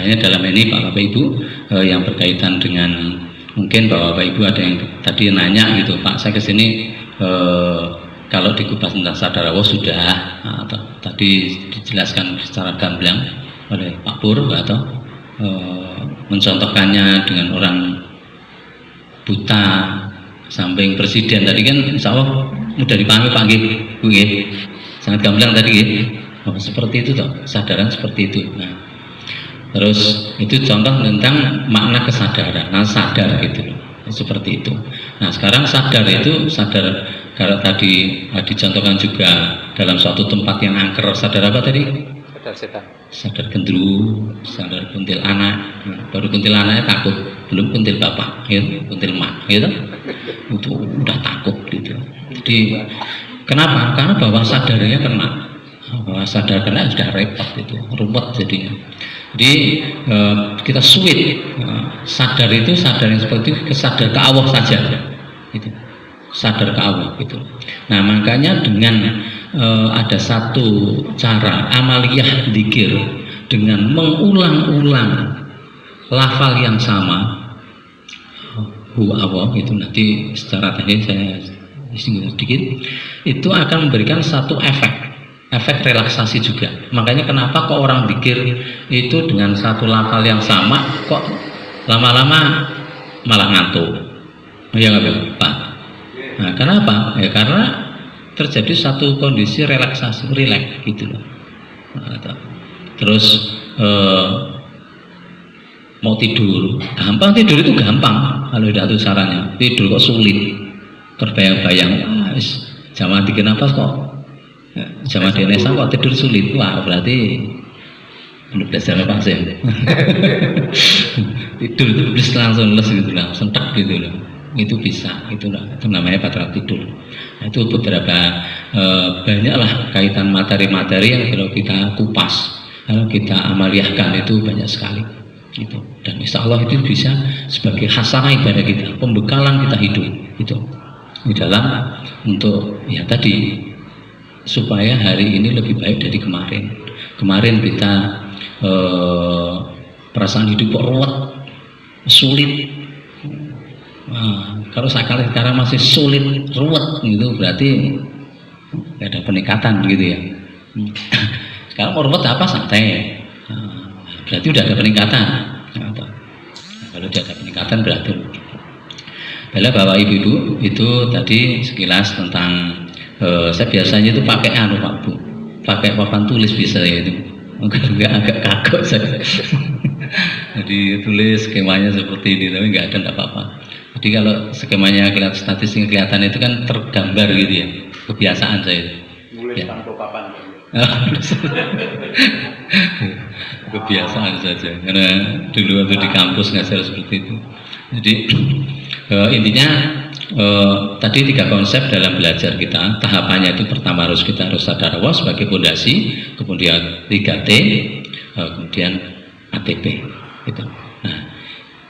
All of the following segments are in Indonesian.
hanya dalam ini Bapak Ibu yang berkaitan dengan mungkin Bapak Ibu ada yang tadi nanya gitu, Pak saya kesini kalau dikupas tentang sadar Allah sudah tadi dijelaskan secara gamblang oleh Pak Pur atau mencontohkannya dengan orang buta samping presiden tadi kan insya Allah mudah dipahami Pak Bu sangat gamblang tadi seperti itu toh, kesadaran seperti itu. Nah, terus itu contoh tentang makna kesadaran, nah sadar gitu seperti itu. Nah sekarang sadar itu sadar kalau tadi dicontohkan juga dalam suatu tempat yang angker, sadar apa tadi? Sadar setan. Sadar gendruwo, sadar kuntil anak, baru kuntil anaknya takut, belum kuntil bapak, ya, kuntil mak, gitu. Itu udah takut gitu. Jadi kenapa? Karena bahwa sadarnya kena, bahwa sadar kena sudah repot itu, rumput jadinya. Jadi kita sulit sadar itu sadar yang seperti itu, sadar ke Allah saja, itu sadar ke Allah gitu. Nah makanya dengan ada satu cara amaliyah dzikir dengan mengulang-ulang lafal yang sama, hu Allah itu nanti secara tadi saya singgung sedikit, itu akan memberikan satu efek relaksasi juga. Makanya kenapa kok orang dzikir itu dengan satu lafal yang sama kok lama-lama malah ngantuk, ya nggak Pak? Nah kenapa? Ya karena terjadi satu kondisi relaksasi, rileks gitu loh. Terus mau tidur gampang, tidur itu gampang kalau tidak tahu caranya. Tidur kok sulit, terbayang-bayang zaman tiga nafas kok sama DNS kok tidur sulit. Wah berarti belum dasar apa sih? Tidur itu bisa langsung les gitu lah, sentak gitu loh. Itu bisa, itu namanya patrat tidur. Nah, itu beberapa banyaklah kaitan materi-materi yang kalau kita kupas, kalau kita amaliyahkan itu banyak sekali. Gitu. Dan insya Allah itu bisa sebagai hasanah ibadah kita, pembekalan kita hidup itu di dalam untuk ya tadi supaya hari ini lebih baik dari kemarin. Kemarin kita perasaan hidup kok ruwet, sulit. Nah, kalau sekarang masih sulit, ruwet gitu berarti tidak ada peningkatan gitu ya. Sekarang mau ruwet apa santai. Berarti udah ada peningkatan. Nah, kalau tidak ada peningkatan berarti. Bila Bapak Ibu itu tadi sekilas tentang saya biasanya itu pakai Pak Bu, pakai papan tulis bisa ya itu, agak kagok saya. Jadi tulis skemanya seperti ini, tapi nggak ada nggak apa-apa. Jadi kalau skemanya kelihatan statistik kelihatan itu kan tergambar gitu ya, kebiasaan saya. Nulis ya. Tanpa papan. Kebiasaan saja, karena dulu waktu di kampus ngajar seperti itu. Jadi intinya tadi 3 konsep dalam belajar kita. Tahapannya itu pertama kita harus sadar Allah sebagai fondasi, kemudian 3T, kemudian ATP gitu. Nah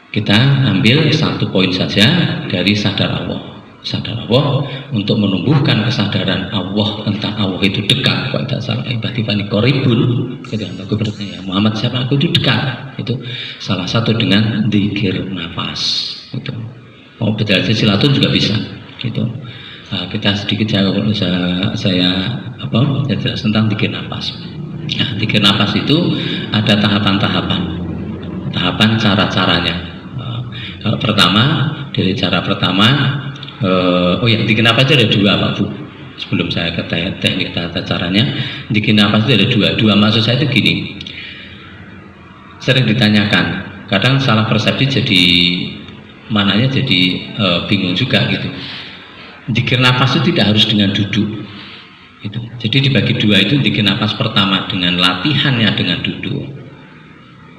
kita ambil 1 poin saja dari sadar Allah. Sadar Allah untuk menumbuhkan kesadaran Allah tentang Allah itu dekat. Kalau tidak salah ibadifani koribun ketika aku bertanya Muhammad siapa aku itu dekat. Itu salah satu dengan dzikir nafas itu. Mau belajar silatun juga bisa gitu. Nah, kita sedikit saya jelas tentang dzikir nafas. Nah, dzikir nafas itu ada tahapan-tahapan cara-caranya. Kalau pertama dari cara pertama dzikir nafas itu ada 2 Pak Bu. Sebelum saya ke teknik tata caranya, dzikir nafas itu ada 2 maksud saya itu gini. Sering ditanyakan, kadang salah persepsi jadi mananya jadi bingung juga gitu. Dzikir nafas itu tidak harus dengan duduk. Gitu. Jadi dibagi 2 itu dzikir nafas pertama dengan latihannya dengan duduk.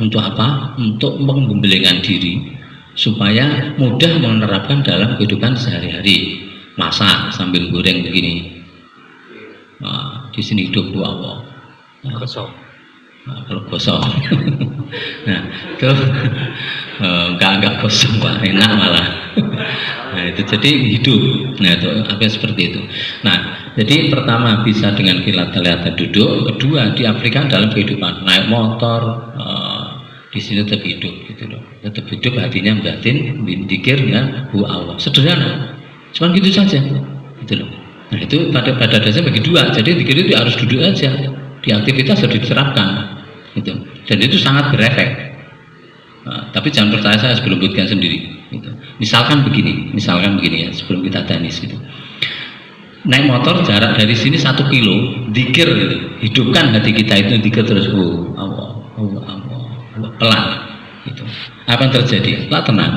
Untuk apa? Untuk menggembelengkan diri supaya mudah menerapkan dalam kehidupan sehari-hari. Masak sambil goreng begini. Nah, di sini hidup Allah. Kosong. Nah, kalau kosong. Nah, itu enggak kosong Pak, enak malah. Nah, itu jadi hidup. Nah, itu apa seperti itu. Nah, jadi pertama bisa dengan kelihatan duduk, kedua diaplikasikan dalam kehidupan naik motor, di sini tetap hidup gitu loh, tetap hidup hatinya batin, dikir dengan hu Allah, sederhana, cuman gitu saja gitu loh. Nah itu pada dasarnya bagi dua, jadi dikir itu harus duduk aja, di aktivitas harus diterapkan gitu, dan itu sangat berefek. Nah, tapi jangan percaya saya sebelum buktikan sendiri gitu. Misalkan begini ya, sebelum kita tenis gitu, naik motor jarak dari sini 1 kilo, dikir gitu, hidupkan hati kita itu, dikir terus Allah, pelan gitu. Apa yang terjadi? Lah tenang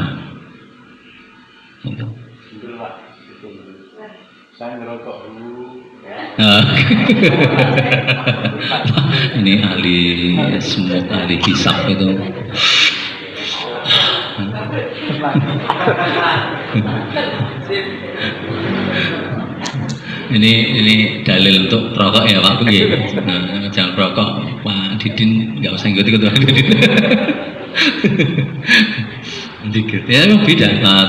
gitu. Saya ngerokok dulu ini ahli smoke, ahli hisap itu. ini dalil untuk perokok ya Pak Begi. Nah, jangan perokok Pak Didin, nggak usah ikut Pak Didin. Dikit ya beda. Nah,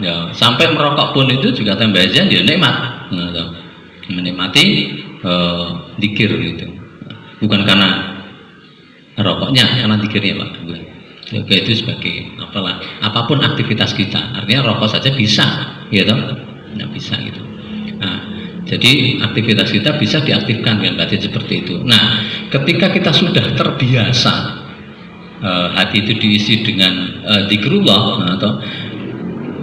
ya, sampai merokok pun itu juga tambah aja dia nikmat. Nah, menikmati dikir gitu. Bukan karena rokoknya, karena dikirnya Pak. Yoga itu sebagai apalah, apapun aktivitas kita. Artinya rokok saja bisa, gitu. Nggak bisa gitu. Nah, jadi aktivitas kita bisa diaktifkan dengan batin seperti itu. Nah, ketika kita sudah terbiasa hati itu diisi dengan dzikrullah, atau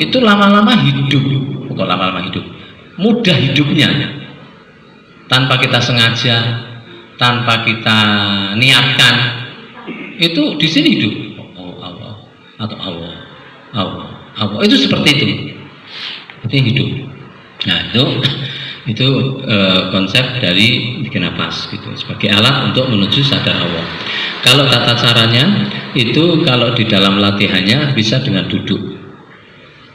itu lama-lama hidup, kok lama-lama hidup, mudah hidupnya, tanpa kita sengaja, tanpa kita niatkan, itu di sini hidup. Atau Allah itu seperti itu, hidup. Nah itu konsep dari bikin nafas gitu, sebagai alat untuk menuju sadar Allah. Kalau tata caranya itu, kalau di dalam latihannya bisa dengan duduk.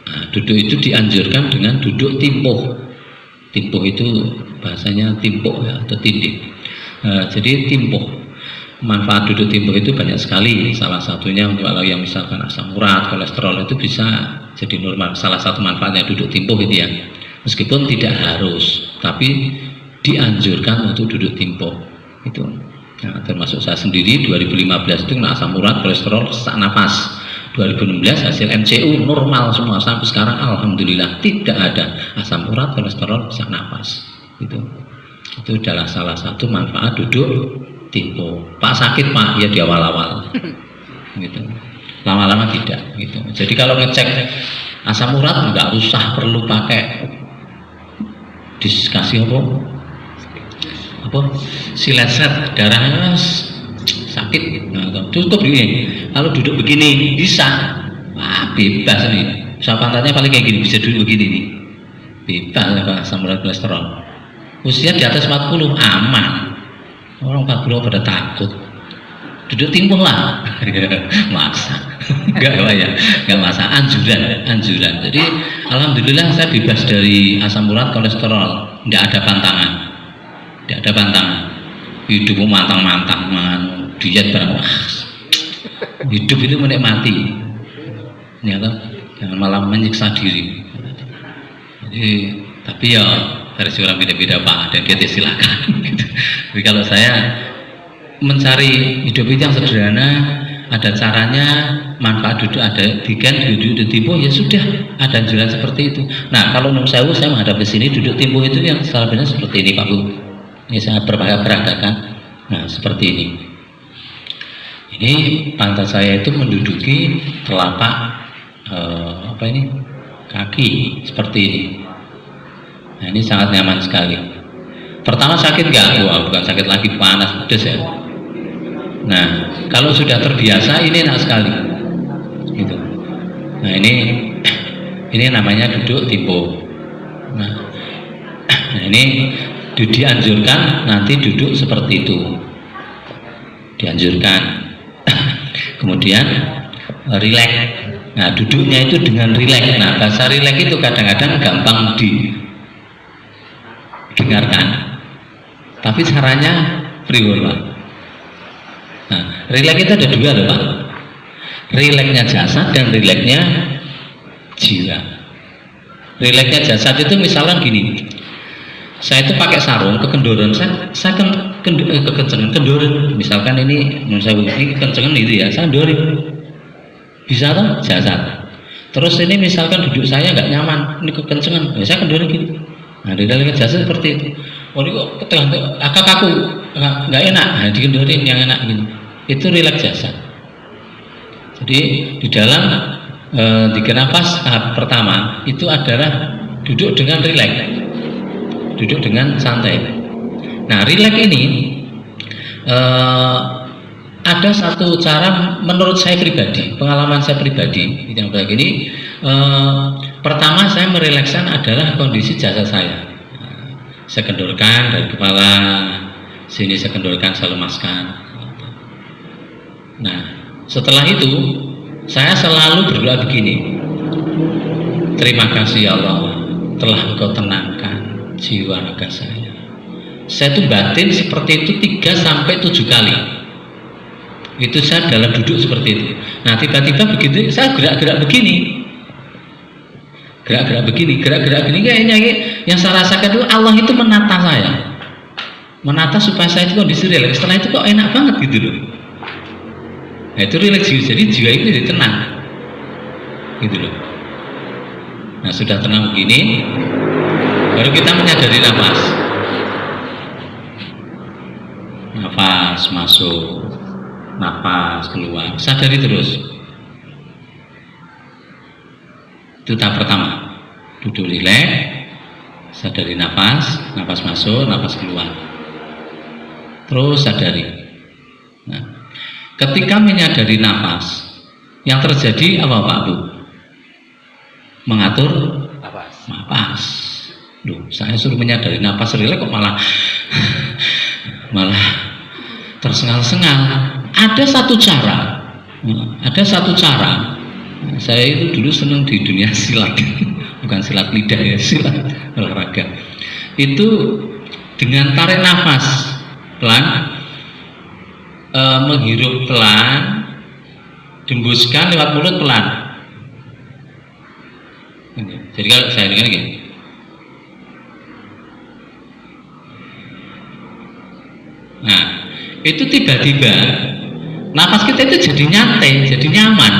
Nah, duduk itu dianjurkan dengan duduk timpuh. Timpuh itu bahasanya timpuh ya, atau tindik. Jadi timpuh. Manfaat duduk timpuh itu banyak sekali. Salah satunya kalau yang misalkan asam urat, kolesterol itu bisa jadi normal. Salah satu manfaatnya duduk timpuh gitu ya. Meskipun tidak harus, tapi dianjurkan untuk duduk timpuh itu. Nah, termasuk saya sendiri 2015 itu kena asam urat, kolesterol, sesak nafas. 2016 hasil MCU normal semua, sampai sekarang alhamdulillah tidak ada asam urat, kolesterol, sesak nafas. Itu adalah salah satu manfaat duduk timpuh. Pak sakit Pak, ya di awal-awal gitu. Lama-lama tidak gitu. Jadi kalau ngecek asam urat nggak usah perlu pakai dikasih apa silet-silet, darahnya sakit. Nah, cukup ini. Kalau duduk begini bisa, wah bebas nih. Usaha pantatnya paling kayak gini, bisa duduk begini nih, bebas asam urat, kolesterol. Usia di atas 40 aman. Orang 40 pada takut. Duduk timpuh lah. Masa nggak masa, anjuran. Jadi alhamdulillah saya bebas dari asam urat, kolesterol, nggak ada pantangan. Hidupmu mantang-mantang, diet barang. Hidup itu menikmati. Jangan malah menyiksa diri. Jadi, tapi ya versi orang beda-beda Pak, dan dia silakan. Jadi kalau saya mencari hidup itu yang sederhana, ada caranya, manfaat duduk ada, duduk timpuh ya sudah, ada anjuran seperti itu. Nah kalau Nun Sewu saya menghadap ke sini, duduk timpuh itu yang salah benar seperti ini Pak Bu. Ini saya peragakan. Nah seperti ini. Ini pantat saya itu menduduki telapak kaki seperti ini. Nah ini sangat nyaman sekali. Pertama sakit nggak? Wah bukan sakit lagi, panas pedes ya. Nah kalau sudah terbiasa ini enak sekali. Gitu. Nah ini namanya duduk timpuh. Nah ini dianjurkan nanti duduk seperti itu. Dianjurkan. Kemudian rileks. Nah duduknya itu dengan rileks. Nah bahasa rileks itu kadang-kadang gampang didengarkan, tapi caranya pribadi Pak. Nah rileks itu ada dua loh Pak. Rileksnya jasad dan rileksnya jiwa. Rileksnya jasad itu misalnya gini, saya itu pakai sarung kekendoran, saya kekencengan kendor, misalkan ini kencengan itu ya, saya kendor bisa toh jasad. Terus ini misalkan duduk saya nggak nyaman, ini kekencengan, ya saya kendor gitu. Nah di dalam jasad seperti itu. Oh ini kok ketengah kaku nggak enak, nah, dikendorin yang enak gini. Itu rileks jasad. Jadi di dalam tiga nafas tahap pertama itu adalah duduk dengan rileks, duduk dengan santai. Nah rileks ini ada satu cara menurut saya pribadi, pengalaman saya pribadi yang begini. Pertama saya merilekskan adalah kondisi jasad saya. Saya kendorkan dari kepala sini, saya kendorkan, saya lemaskan. Nah setelah itu saya selalu berdoa begini, terima kasih ya Allah telah Engkau tenangkan jiwa raga saya. Saya tuh batin seperti itu 3-7 kali. Itu saya dalam duduk seperti itu. Nah tiba-tiba begitu saya gerak-gerak begini, gerak-gerak begini kayaknya yang saya rasakan itu Allah itu menata saya, menata supaya saya itu kondisi rileks. Setelah itu kok enak banget gitu loh. Nah itu rileks, jadi jiwa itu jadi tenang gitu loh. Nah sudah tenang begini baru kita menyadari nafas, nafas masuk, nafas keluar, sadari terus. Itu tahap pertama, duduk rileks, sadari nafas, nafas masuk, nafas keluar, terus sadari. Nah, ketika menyadari nafas, yang terjadi apa Pak Bu? Mengatur nafas. Loh, saya suruh menyadari nafas rileks kok malah tersengal-sengal. Ada satu cara. Saya itu dulu senang di dunia silat, bukan silat lidah ya, silat olahraga. Itu dengan tarik nafas pelan, menghirup pelan, dembuskan lewat mulut pelan. Jadi kalau saya dengar gini, nah itu tiba-tiba nafas kita itu jadi nyantai, jadi nyaman.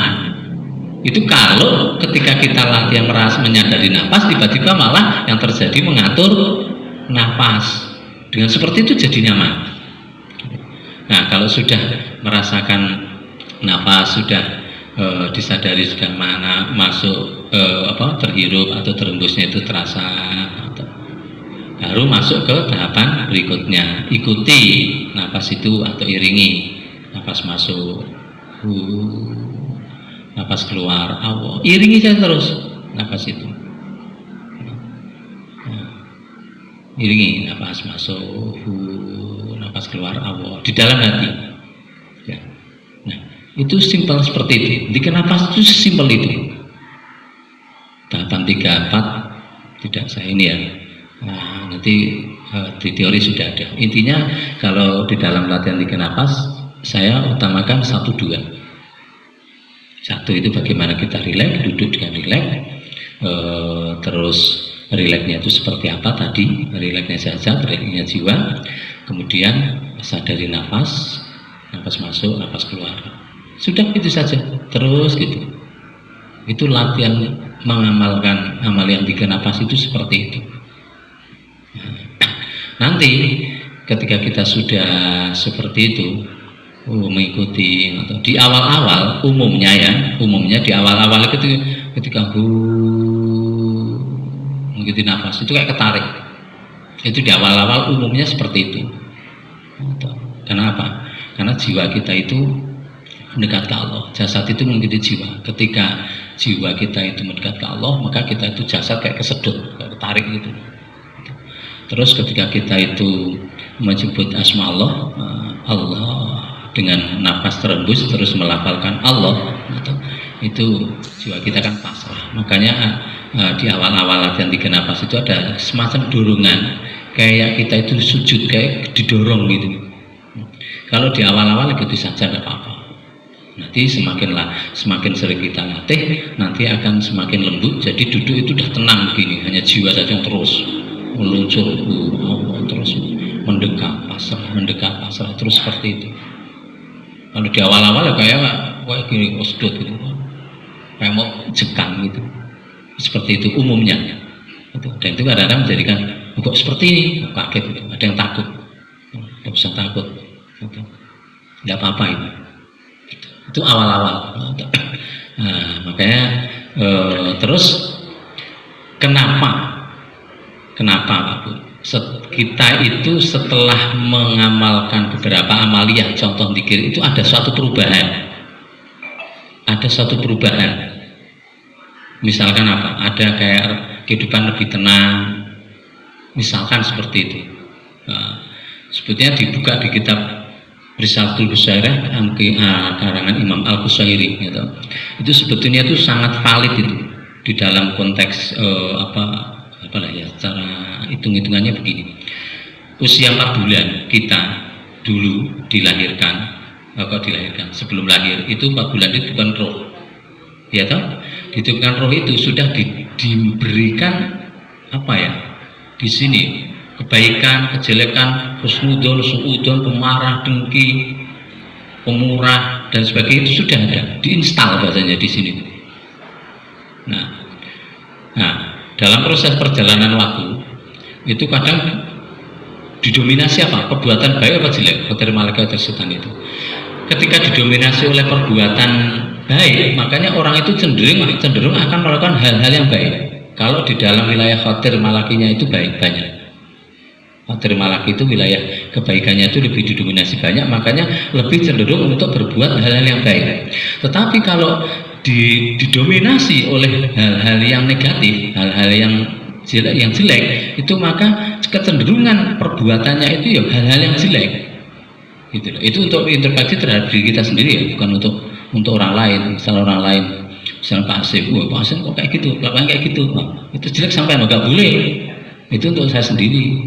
Itu kalau ketika kita latihan merasa menyadari nafas, tiba-tiba malah yang terjadi mengatur nafas. Dengan seperti itu jadi nyaman. Nah kalau sudah merasakan nafas, sudah disadari sudah mana masuk terhirup atau terembusnya itu terasa, baru masuk ke tahapan berikutnya. Ikuti nafas itu atau iringi nafas masuk, nafas keluar, Allah. Iringi saja terus nafas itu. Iringi nafas masuk, nafas keluar, Allah. Di dalam hati. Ya. Nah, itu simpel seperti itu. Jadi nafas itu simpel itu. Tahapan 3-4 tidak saya ini ya. Nah, nanti di teori sudah ada. Intinya kalau di dalam latihan 3 nafas, saya utamakan 1-2. 1 itu bagaimana kita rileks, duduk dengan rileks, terus rileksnya itu seperti apa tadi, rileksnya jasad, rileksnya jiwa, kemudian sadari nafas, nafas masuk, nafas keluar. Sudah itu saja, terus gitu. Itu latihan mengamalkan amal yang 3 nafas itu seperti itu. Nanti ketika kita sudah seperti itu, mengikuti atau di awal-awal umumnya di awal-awal ketika mengikuti nafas itu kayak ketarik. Itu di awal-awal umumnya seperti itu. Kenapa? Karena jiwa kita itu mendekat ke Allah, jasad itu mengikuti jiwa. Ketika jiwa kita itu mendekat ke Allah, maka kita itu jasad kayak kesedot, kayak ketarik gitu. Terus ketika kita itu menyebut asma Allah, Allah dengan nafas terembus terus melafalkan Allah, itu jiwa kita kan pasrah. Makanya di awal-awal latihan 3 nafas itu ada semacam dorongan, kayak kita itu sujud, kayak didorong gitu. Kalau di awal-awal gitu saja tidak apa-apa. Nanti semakin sering kita latih, nanti akan semakin lembut. Jadi duduk itu udah tenang begini, hanya jiwa saja yang terus meluncur, terus mendekat pasrah. pasrah terus seperti itu. Kalau di awal-awal ya kayak gini osdot gitu, kayak mau jekang gitu, seperti itu umumnya. Dan itu kadang-kadang menjadikan kok seperti ini, kok kaget gitu. Ada yang takut, nggak usah takut, nggak apa-apa itu. Itu awal-awal. Nah, makanya terus kenapa Pak Bu? Kita itu setelah mengamalkan beberapa amaliyah contoh zikir itu ada suatu perubahan. Ada suatu perubahan. Misalkan apa? Ada kayak kehidupan lebih tenang. Misalkan seperti itu. Nah, sebetulnya dibuka di kitab Risalatul Busairah karangan Imam Al-Qusairi gitu. Itu sebetulnya itu sangat valid itu di dalam konteks apalah ya, secara hitung-hitungannya begini. Usia 4 bulan kita dulu dilahirkan, sebelum lahir itu 4 bulan itu bukan roh, ya toh? Dihitungkan roh itu sudah diberikan apa ya? Di sini kebaikan, kejelekan, husnudon, suudon, pemarah, dengki, pemurah dan sebagainya itu sudah ada, diinstal bahasanya di sini. Nah, dalam proses perjalanan waktu itu kadang didominasi apa? Perbuatan baik apa jelek? Khatir malaikat setan itu. Ketika didominasi oleh perbuatan baik, makanya orang itu cenderung akan melakukan hal-hal yang baik. Kalau di dalam wilayah khatir malakinya itu baik banyak. Khatir malaki itu wilayah kebaikannya itu lebih didominasi banyak, makanya lebih cenderung untuk berbuat hal-hal yang baik. Tetapi kalau didominasi oleh hal-hal yang negatif, hal-hal yang jelek, itu maka kecenderungan perbuatannya itu ya hal-hal yang jelek. Gitu loh. Itu untuk interpretasi terhadap diri kita sendiri ya, bukan untuk orang lain. Misal orang lain, misal Pak Asif, Pak Asif kok kayak gitu, kelakuan kayak gitu, itu jelek sampai nggak boleh. Itu untuk saya sendiri,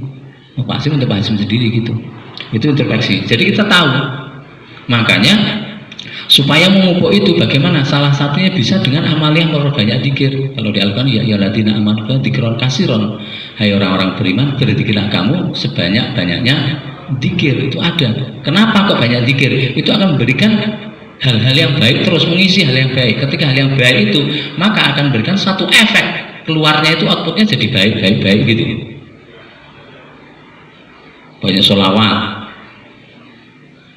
Pak Asif untuk Pak Asif sendiri gitu. Itu interpretasi. Jadi kita tahu, makanya supaya memupuk itu bagaimana? Salah satunya bisa dengan amaliyah memperbanyak zikir. Kalau di Al-Quran ya ladina amanu dzikron kasiron. Hai orang-orang beriman, berzikirlah kamu sebanyak-banyaknya zikir. Itu ada. Kenapa kok banyak zikir? Itu akan memberikan hal-hal yang baik, terus mengisi hal yang baik. Ketika hal yang baik itu, maka akan memberikan satu efek. Keluarnya itu outputnya jadi baik gitu. Banyak sholawat,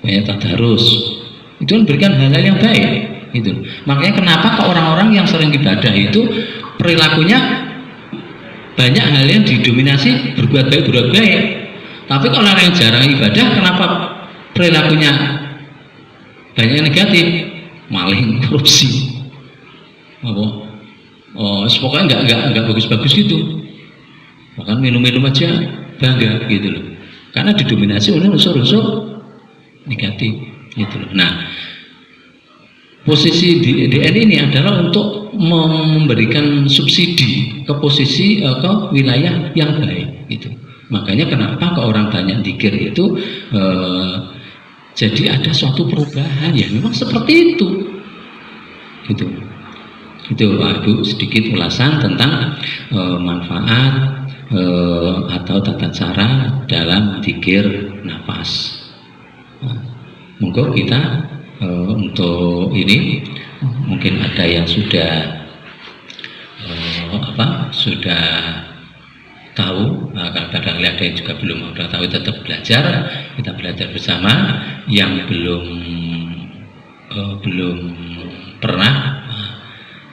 banyak tadarus, itu memberikan hal-hal yang baik gitu. Makanya kenapa ke orang-orang yang sering ibadah itu perilakunya banyak hal yang didominasi berbuat baik. Tapi kalau orang yang jarang ibadah, kenapa perilakunya banyak yang negatif? Maling, korupsi, pokoknya nggak bagus-bagus gitu. Bahkan minum-minum aja bangga gitu loh. Karena didominasi oleh unsur-unsur negatif gitu loh. Nah, posisi DN ini adalah untuk memberikan subsidi ke posisi ke wilayah yang baik gitu. Makanya kenapa ke orang banyak zikir itu jadi ada suatu perubahan ya memang seperti itu gitu. Itu Pak Ibu sedikit ulasan tentang manfaat atau tata cara dalam zikir nafas. Monggo kita untuk ini mungkin ada yang sudah sudah tahu, kadang-kadang ada yang juga belum tahu, tetap belajar, kita belajar bersama. Yang belum pernah,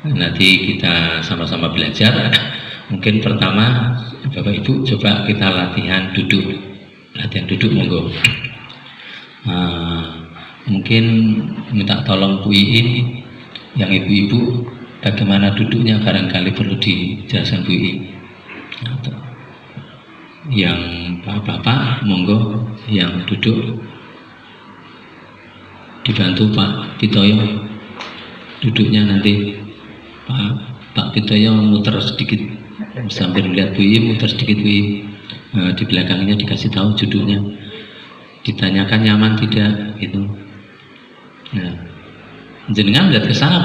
nanti kita sama-sama belajar. Mungkin pertama Bapak Ibu coba kita latihan duduk monggo. Mungkin minta tolong Bu Iin yang ibu-ibu bagaimana duduknya, barangkali perlu dijelaskan Bu Iin. Yang bapak monggo yang duduk dibantu Pak Pitoyo duduknya, nanti Pak Pitoyo muter sedikit sambil melihat Bu Iin, muter sedikit Bu Iin. Di belakangnya dikasih tahu judulnya, ditanyakan nyaman tidak gitu. Nah, jenengan lihat ke sana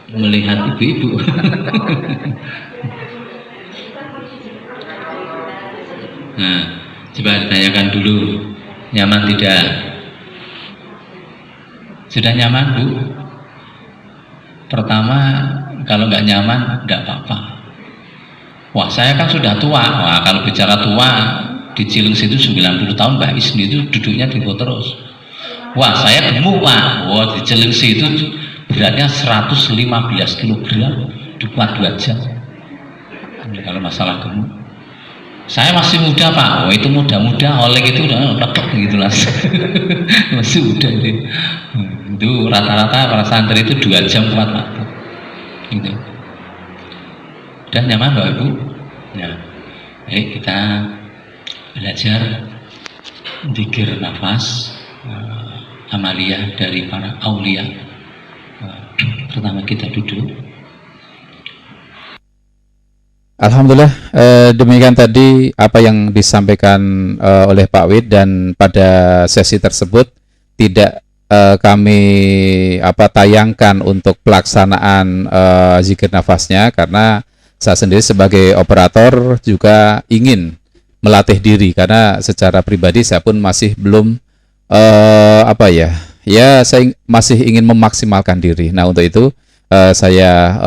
Bu, melihat ibu-ibu. Nah, coba ditanyakan dulu Nyaman tidak? Sudah nyaman, Bu? Pertama, kalau nggak nyaman, nggak apa-apa. Wah, saya kan sudah tua. Wah, kalau bicara tua, di Cilengsi itu 90 tahun, Mbak Isni itu duduknya di terus. Wah, saya gemuk, Pak. Wah, di Cilengsi itu beratnya 115 kg, kuat 2 jam. Ini kalau masalah gemuk. Saya masih muda, Pak. Oh, itu muda-muda, oleh itu udah lepek gitu lah. Masih muda itu. Itu rata-rata para santri itu 2 jam kuat, Pak. Gitu. Udah nyaman, Bapak Ibu? Nah, baik, kita belajar zikir nafas, amaliyah dari para aulia. Pertama kita duduk. Alhamdulillah, demikian tadi apa yang disampaikan oleh Pak Wid, dan pada sesi tersebut tidak kami tayangkan untuk pelaksanaan zikir nafasnya, karena saya sendiri sebagai operator juga ingin melatih diri, karena secara pribadi saya pun masih belum saya masih ingin memaksimalkan diri. Nah, untuk itu saya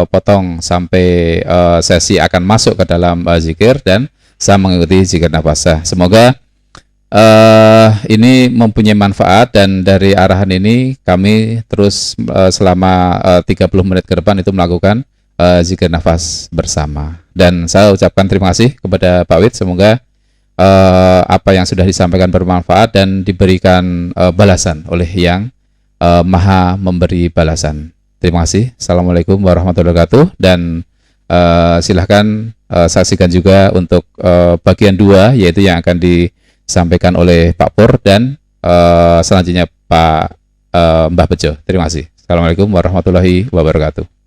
potong sampai sesi akan masuk ke dalam zikir, dan saya mengikuti zikir nafas. Semoga ini mempunyai manfaat, dan dari arahan ini kami terus selama 30 menit ke depan itu melakukan zikir nafas bersama. Dan saya ucapkan terima kasih kepada Pak Wid. Semoga apa yang sudah disampaikan bermanfaat dan diberikan balasan oleh yang Maha memberi balasan. Terima kasih. Assalamualaikum warahmatullahi wabarakatuh. Dan silahkan saksikan juga untuk bagian 2, yaitu yang akan disampaikan oleh Pak Pur dan selanjutnya Pak Mbah Bejo. Terima kasih. Assalamualaikum warahmatullahi wabarakatuh.